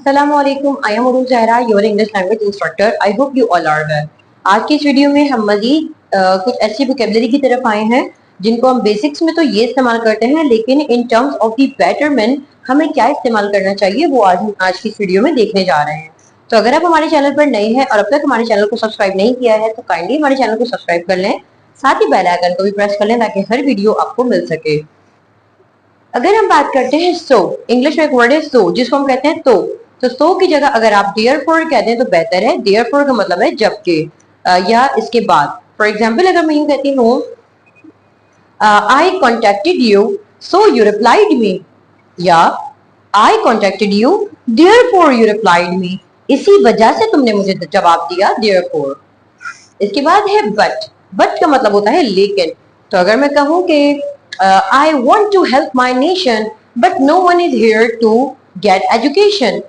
अस्सलामुअलैकुम, I am Urdu Zahra, your English language instructor. I hope you all are well. आज की इस वीडियो में हम मजीद कुछ ऐसी वोकेबलरी की तरफ आए हैं जिनको हम बेसिक्स में तो ये इस्तेमाल करते हैं, लेकिन in terms of the betterment हमें क्या इस्तेमाल करना चाहिए वो आज की इस वीडियो में देखने जा रहे हैं। तो अगर आप हमारे चैनल पर नए हैं और अब तक हमारे चैनल को सब्सक्राइब नहीं किया है तो काइंडली हमारे चैनल को सब्सक्राइब कर लें, साथ ही बेल आइकन को भी प्रेस कर लें ताकि हर वीडियो आपको मिल सके। अगर हम बात करते हैं सो, इंग्लिश में एक वर्ड है सो जिसको हम कहते हैं तो सो की जगह अगर आप देयरफॉर कहते हैं तो बेहतर है। देयरफॉर का मतलब है जबकि या इसके बाद। फॉर एग्जाम्पल अगर मैं यूं कहती हूँ I contacted you so you replied me, या I contacted you therefore you replied me, इसी वजह से तुमने मुझे जवाब दिया देयरफॉर। इसके बाद है बट का मतलब होता है लेकिन। तो अगर मैं कहूँ कि I want to help my nation, but no one is here to get education.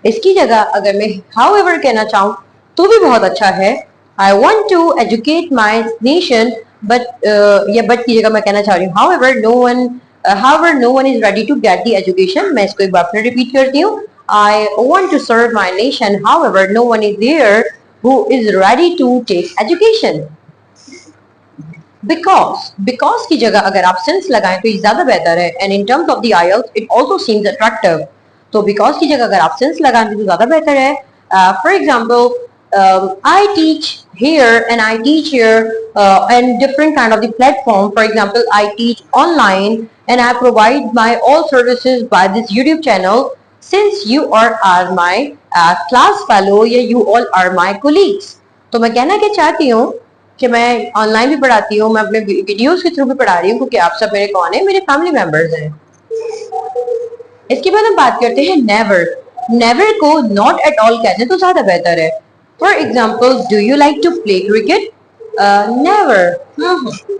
इसकी जगह अगर मैं however कहना चाहूँ तो भी बहुत अच्छा है। I want to educate my nation, but या but की जगह मैं कहना चाह रही हूँ however no one is ready to get the education। मैं इसको एक बार फिर रिपीट करती हूँ। I want to serve my nation, however no one is there who is ready to take education. Because की जगह अगर आप सिंस लगाएं तो ये ज्यादा बेहतर है। And in terms of the IELTS it also seems attractive. तो बिकॉज की जगह अगर आप सिंस लगाएं तो ज्यादा बेहतर है। For example I teach here and I teach here and different kind of the platform. For example, I teach online and I provide my all services by this YouTube channel. Since you are my class fellow, या you all are my colleagues. तो मैं कहना क्या चाहती हूँ कि मैं online भी पढ़ाती हूँ, मैं अपने वीडियोस के थ्रू भी पढ़ा रही हूँ क्योंकि आप सब मेरे कौन है, मेरे फैमिली मेंबर्स हैं। इसके बाद हम बात करते हैं नेवर को नॉट एट ऑल कहते हैं तो ज्यादा बेहतर है। For example, do you like to play cricket? Never,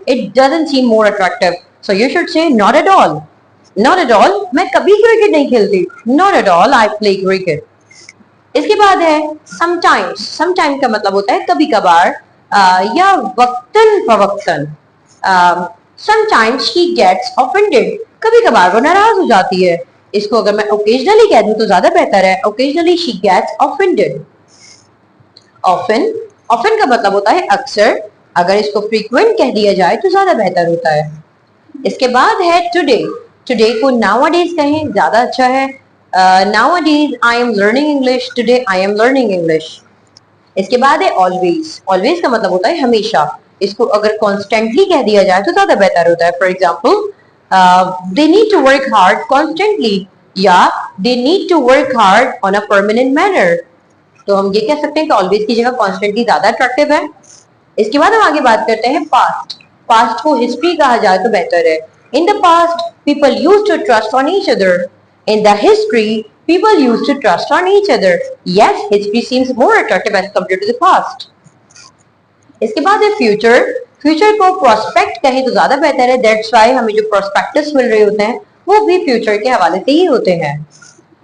it doesn't seem more attractive, so you should say not at all. Not at all, मैं कभी क्रिकेट नहीं खेलती। Not at all I play cricket. इसके बाद है sometimes का मतलब होता है कभी कभार या वक्तन फवक्तन। समटाइम्स शी गेट्स ऑफेंडेड, कभी कभार वो नाराज हो जाती है। इसको अगर मैं ओकेजनली कह दूं तो ज्यादा बेहतर है। Occasionally she gets offended. Often का मतलब होता है अक्सर, अगर इसको फ्रीक्वेंट कह दिया जाए तो ज्यादा बेहतर होता है। इसके बाद है टुडे को नाउअडेज कहें ज्यादा अच्छा है। Nowadays I am learning English, today I am learning English. इसके बाद है ऑलवेज का मतलब होता है हमेशा। इसको अगर कॉन्स्टेंटली कह दिया जाए तो ज्यादा बेहतर होता है। For example, they need to work hard constantly, या they need to work hard on a permanent manner. तो हम ये कह सकते हैं कि ऑलवेज की जगह कॉन्स्टेंटली ज्यादा अट्रैक्टिव है। इसके बाद हम आगे बात करते हैं पास्ट को हिस्ट्री कहा जाए तो बेहतर है। In the past people used to trust on each other, in the history people used to trust on each other. Yes, history seems more attractive as compared to the past. इसके बाद है future को prospect कहें तो ज्यादा बेहतर है। That's why हमें जो प्रोस्पेक्टस मिल रहे होते हैं वो भी फ्यूचर के हवाले से ही होते हैं।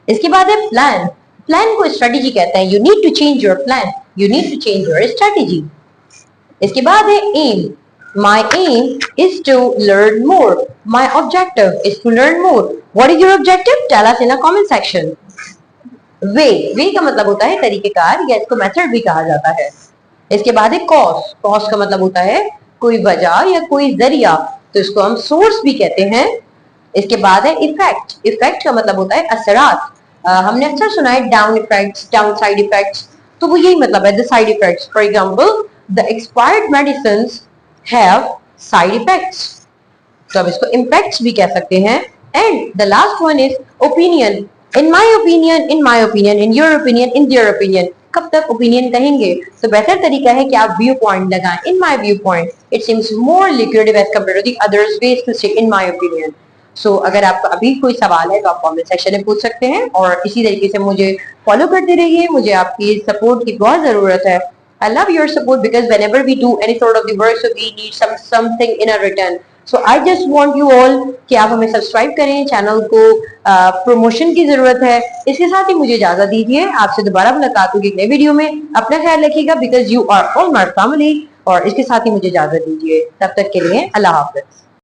इसके बाद है प्लान को स्ट्रेटेजी कहते हैं। You need to change your plan, you need to change your strategy. इसके बाद है aim. My aim is to learn more. My objective is to learn more. What is your objective? Tell us in a comment section. Way का मतलब होता है तरीकेकार, या इसको method भी कहा जाता है। इसके बाद है कॉज का मतलब होता है कोई वजह या कोई जरिया, तो इसको हम सोर्स भी कहते हैं। इसके बाद है इफेक्ट का मतलब होता है असरात। हमने अक्सर सुना है down effects, down side effects, तो वो यही मतलब है the side effects. For example, the expired medicines have side effects, तो अब इसको impacts भी कह सकते हैं। And the last one is opinion. In my opinion, in your opinion, in their opinion. कब तक opinion कहेंगे तो बेहतर तरीका है कि आप व्यू पॉइंट लगाएं। In my viewpoint, it seems more lucrative as compared to the others ways to say in my opinion. So अगर आपका अभी कोई सवाल है तो आप कमेंट सेक्शन में पूछ सकते हैं, और इसी तरीके से मुझे फॉलो करते रहिए। मुझे आपकी सपोर्ट की बहुत जरूरत है। I love your support because whenever we do any sort of the work, so we need something in a return. So I just want you all कि आप हमें सब्सक्राइब करें, चैनल को प्रमोशन की जरूरत है। इसके साथ ही मुझे इजाजत दीजिए, आपसे दोबारा मुलाकात होगी एक नई वीडियो में। अपना ख्याल रखिएगा because you are all my family, और इसके साथ ही मुझे इजाजत दीजिए। तब तक के लिए अल्लाह हाफिज।